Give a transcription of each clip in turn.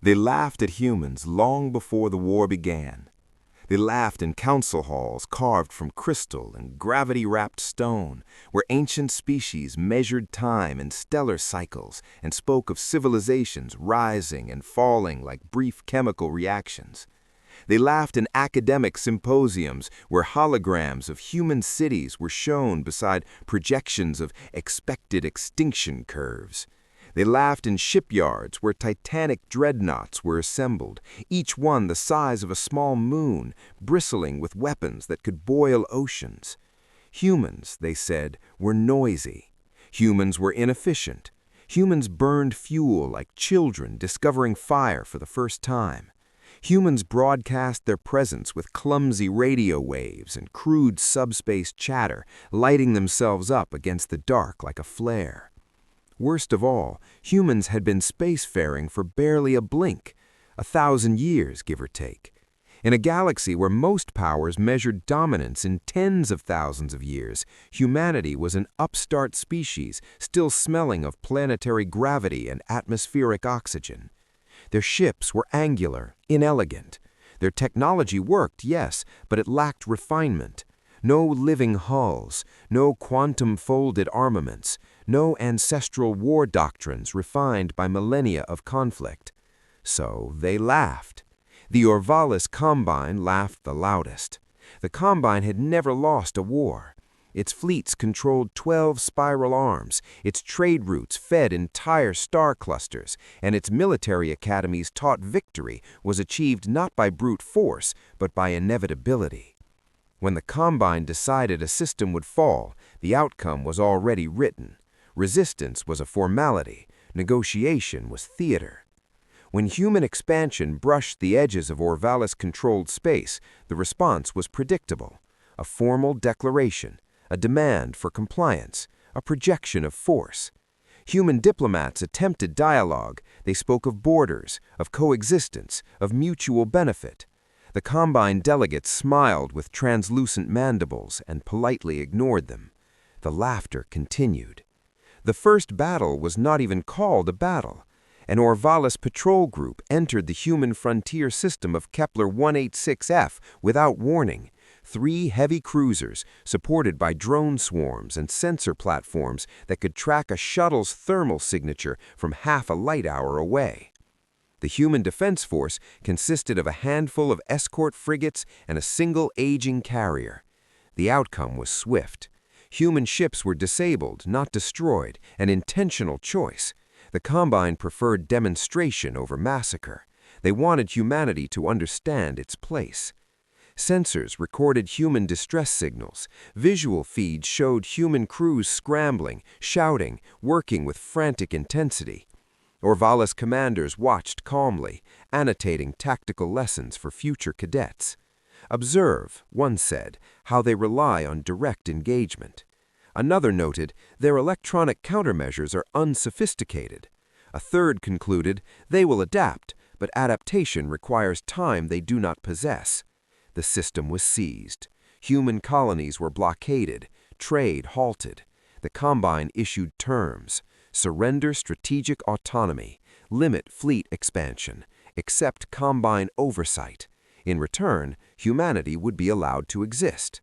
They laughed at humans long before the war began. They laughed in council halls carved from crystal and gravity-wrapped stone, where ancient species measured time in stellar cycles and spoke of civilizations rising and falling like brief chemical reactions. They laughed in academic symposiums where holograms of human cities were shown beside projections of expected extinction curves. They laughed in shipyards where titanic dreadnoughts were assembled, each one the size of a small moon, bristling with weapons that could boil oceans. Humans, they said, were noisy. Humans were inefficient. Humans burned fuel like children discovering fire for the first time. Humans broadcast their presence with clumsy radio waves and crude subspace chatter, lighting themselves up against the dark like a flare. Worst of all, humans had been spacefaring for barely a blink, 1,000 years, give or take. In a galaxy where most powers measured dominance in tens of thousands of years, humanity was an upstart species still smelling of planetary gravity and atmospheric oxygen. Their ships were angular, inelegant. Their technology worked, yes, but it lacked refinement. No living hulls, no quantum-folded armaments, no ancestral war doctrines refined by millennia of conflict. So they laughed. The Orvalis Combine laughed the loudest. The Combine had never lost a war. Its fleets controlled 12 spiral arms, its trade routes fed entire star clusters, and its military academies taught victory was achieved not by brute force, but by inevitability. When the Combine decided a system would fall, the outcome was already written. Resistance was a formality, negotiation was theater. When human expansion brushed the edges of Orvalis-controlled space, the response was predictable. A formal declaration, a demand for compliance, a projection of force. Human diplomats attempted dialogue. They spoke of borders, of coexistence, of mutual benefit. The Combine delegates smiled with translucent mandibles and politely ignored them. The laughter continued. The first battle was not even called a battle. An Orvalis patrol group entered the human frontier system of Kepler 186f without warning. 3 heavy cruisers, supported by drone swarms and sensor platforms that could track a shuttle's thermal signature from half a light hour away. The human defense force consisted of a handful of escort frigates and a single aging carrier. The outcome was swift. Human ships were disabled, not destroyed, an intentional choice. The Combine preferred demonstration over massacre. They wanted humanity to understand its place. Sensors recorded human distress signals. Visual feeds showed human crews scrambling, shouting, working with frantic intensity. Orvalis commanders watched calmly, annotating tactical lessons for future cadets. "Observe," one said, "how they rely on direct engagement." Another noted, "Their electronic countermeasures are unsophisticated." A third concluded, "They will adapt, but adaptation requires time they do not possess." The system was seized. Human colonies were blockaded, trade halted. The Combine issued terms: surrender strategic autonomy, limit fleet expansion, accept Combine oversight. In return, humanity would be allowed to exist.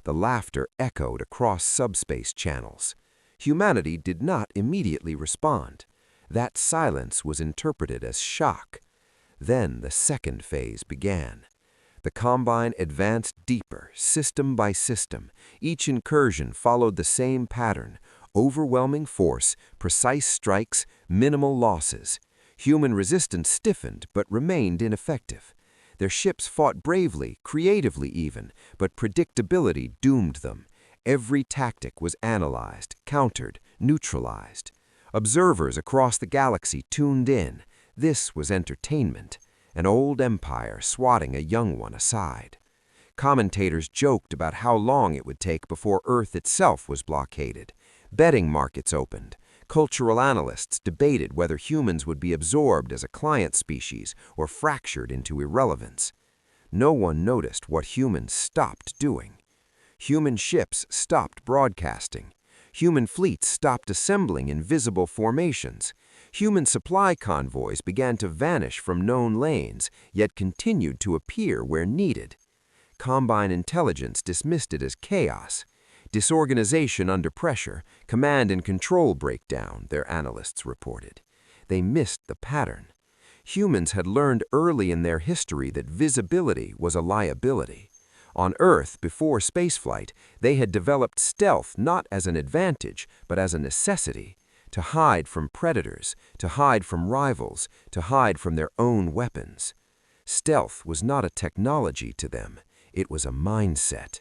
The laughter echoed across subspace channels. Humanity did not immediately respond. That silence was interpreted as shock. Then the second phase began. The Combine advanced deeper, system by system. Each incursion followed the same pattern: overwhelming force, precise strikes, minimal losses. Human resistance stiffened but remained ineffective. Their ships fought bravely, creatively even, but predictability doomed them. Every tactic was analyzed, countered, neutralized. Observers across the galaxy tuned in. This was entertainment. An old empire swatting a young one aside. Commentators joked about how long it would take before Earth itself was blockaded. Betting markets opened. Cultural analysts debated whether humans would be absorbed as a client species or fractured into irrelevance. No one noticed what humans stopped doing. Human ships stopped broadcasting. Human fleets stopped assembling in visible formations. Human supply convoys began to vanish from known lanes, yet continued to appear where needed. Combine intelligence dismissed it as chaos. Disorganization under pressure, command and control breakdown, their analysts reported. They missed the pattern. Humans had learned early in their history that visibility was a liability. On Earth, before spaceflight, they had developed stealth not as an advantage, but as a necessity. To hide from predators, to hide from rivals, to hide from their own weapons. Stealth was not a technology to them, it was a mindset.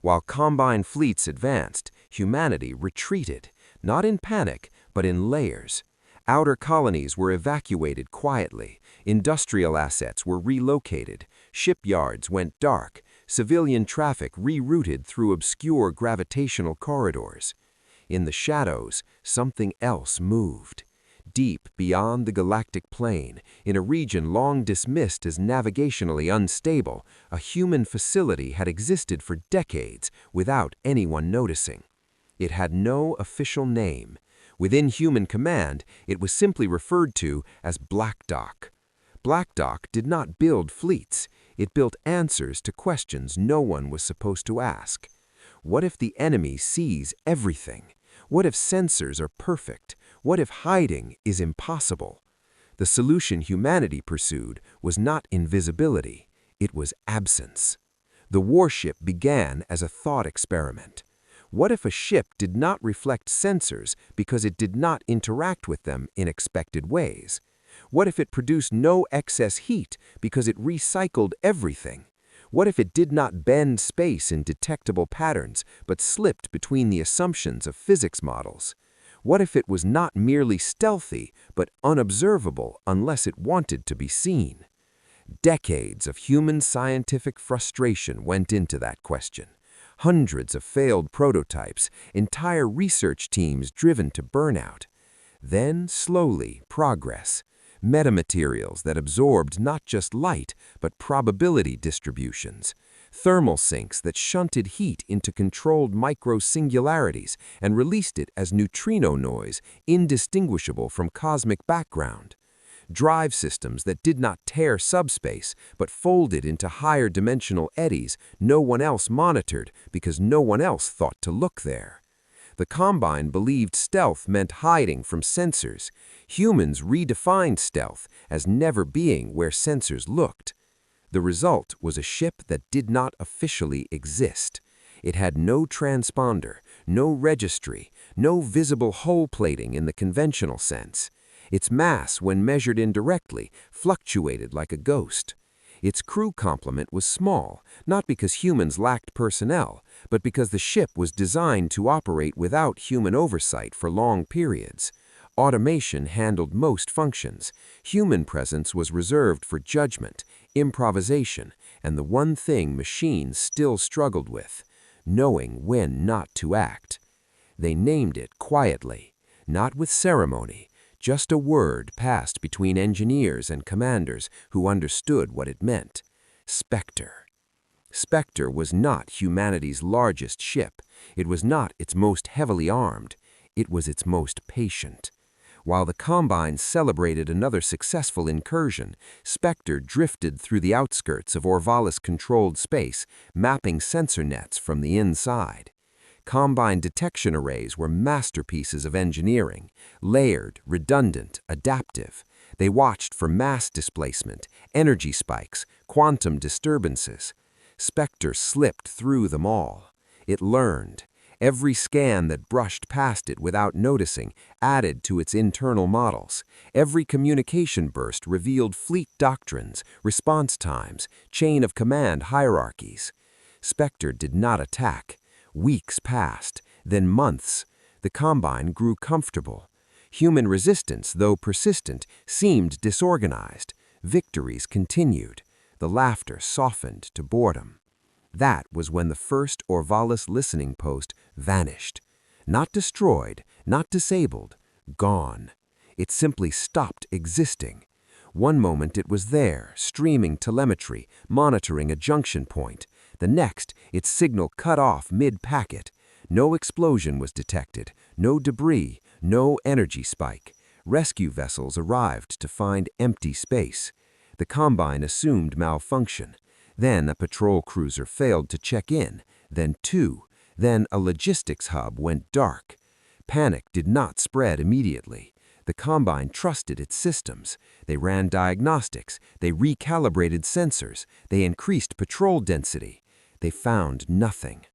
While Combine fleets advanced, humanity retreated, not in panic, but in layers. Outer colonies were evacuated quietly, industrial assets were relocated, shipyards went dark, civilian traffic rerouted through obscure gravitational corridors. In the shadows, something else moved. Deep beyond the galactic plane, in a region long dismissed as navigationally unstable, a human facility had existed for decades without anyone noticing. It had no official name. Within human command, it was simply referred to as Black Dock. Black Dock did not build fleets. It built answers to questions no one was supposed to ask. What if the enemy sees everything? What if sensors are perfect? What if hiding is impossible? The solution humanity pursued was not invisibility, it was absence. The Warship began as a thought experiment. What if a ship did not reflect sensors because it did not interact with them in expected ways? What if it produced no excess heat because it recycled everything? What if it did not bend space in detectable patterns, but slipped between the assumptions of physics models? What if it was not merely stealthy, but unobservable unless it wanted to be seen? Decades of human scientific frustration went into that question. Hundreds of failed prototypes, entire research teams driven to burnout. Then, slowly, progress. Metamaterials that absorbed not just light, but probability distributions. Thermal sinks that shunted heat into controlled micro-singularities and released it as neutrino noise, indistinguishable from cosmic background. Drive systems that did not tear subspace, but folded into higher dimensional eddies no one else monitored because no one else thought to look there. The Combine believed stealth meant hiding from sensors. Humans redefined stealth as never being where sensors looked. The result was a ship that did not officially exist. It had no transponder, no registry, no visible hull plating in the conventional sense. Its mass, when measured indirectly, fluctuated like a ghost. Its crew complement was small, not because humans lacked personnel, but because the ship was designed to operate without human oversight for long periods. Automation handled most functions. Human presence was reserved for judgment, improvisation, and the one thing machines still struggled with, knowing when not to act. They named it quietly, not with ceremony, just a word passed between engineers and commanders who understood what it meant. Spectre. Spectre was not humanity's largest ship. It was not its most heavily armed. It was its most patient. While the Combine celebrated another successful incursion, Spectre drifted through the outskirts of Orvalis-controlled space, mapping sensor nets from the inside. Combine detection arrays were masterpieces of engineering, layered, redundant, adaptive. They watched for mass displacement, energy spikes, quantum disturbances. Spectre slipped through them all. It learned. Every scan that brushed past it without noticing added to its internal models. Every communication burst revealed fleet doctrines, response times, chain of command hierarchies. Spectre did not attack. Weeks passed, then months. The Combine grew comfortable. Human resistance, though persistent, seemed disorganized. Victories continued. The laughter softened to boredom. That was when the first Orvalis listening post vanished. Not destroyed, not disabled, gone. It simply stopped existing. One moment it was there, streaming telemetry, monitoring a junction point. The next, its signal cut off mid-packet. No explosion was detected, no debris, no energy spike. Rescue vessels arrived to find empty space. The Combine assumed malfunction. Then a patrol cruiser failed to check in, then two, then a logistics hub went dark. Panic did not spread immediately. The Combine trusted its systems. They ran diagnostics, they recalibrated sensors, they increased patrol density. They found nothing.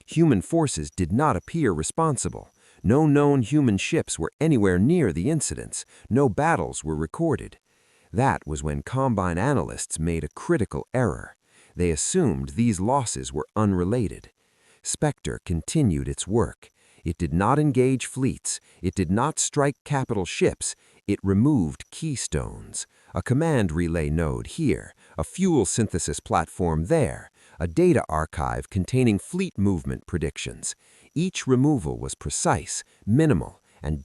Human forces did not appear responsible. No known human ships were anywhere near the incidents. No battles were recorded. That was when Combine analysts made a critical error. They assumed these losses were unrelated. Spectre continued its work. It did not engage fleets. It did not strike capital ships. It removed keystones. A command relay node here, a fuel synthesis platform there, a data archive containing fleet movement predictions. Each removal was precise, minimal, and